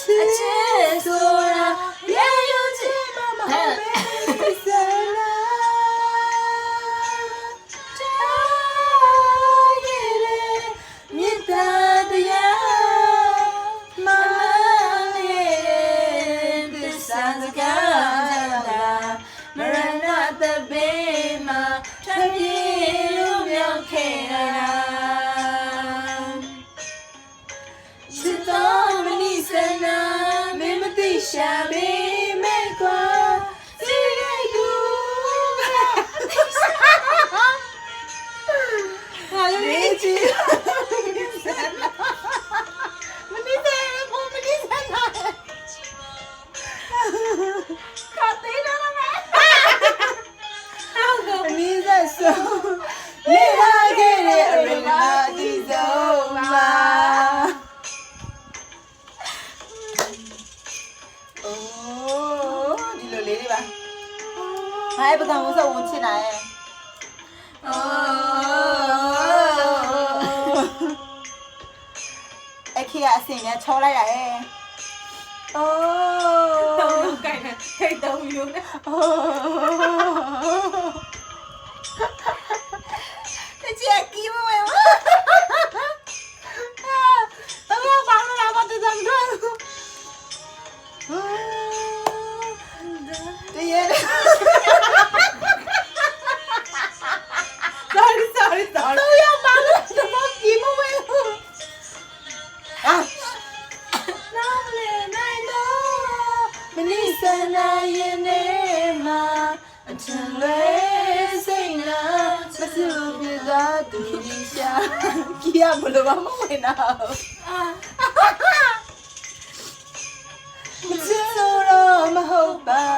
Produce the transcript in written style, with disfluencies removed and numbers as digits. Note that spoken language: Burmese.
ဆိုတာရေယူချင်မှမဟုတ်ပဲဆလာမြေတာတရားမလေးသစ္စာစကားမရဏတပေမှာထပြေလို့မြောက်ခဲ့တာစစ်တော်မနိစနာမင်းမသိရှာပေမဲ့ကွာစီရိုက်ကူဟာလေးချီမနိစနာမနိစနာခါသေးတော့မအနည်းဆက်ဆုံးနေလာခဲ့တဲ့အရင်းလာဒီဆုံးမှာအိုးဒီလိုလေးတွေပါငါ့ပကံကိုစဝင်ချင်တာရဲ့အိုးအခီကအစင်နဲ့ချောလိုက်ရရဲ့အိုးတော့ကိုင်နေထိတ်တော့ယူနေအိုးတချက်ကီးမဝဲဘာလို့ဘာလို့လာမတဲ့ဇမ်တော့တရေ sorry တော့ရပါလို့တော့ကီးမဝဲနားလေနိုင်တော့မနိစနာရင်နေမှာအထင်လေးစိတ်နာမစုပြတာသူရှာကီးရဘလို့မဝင်တော့မချစ်လို့တော့မဟုတ်ပါ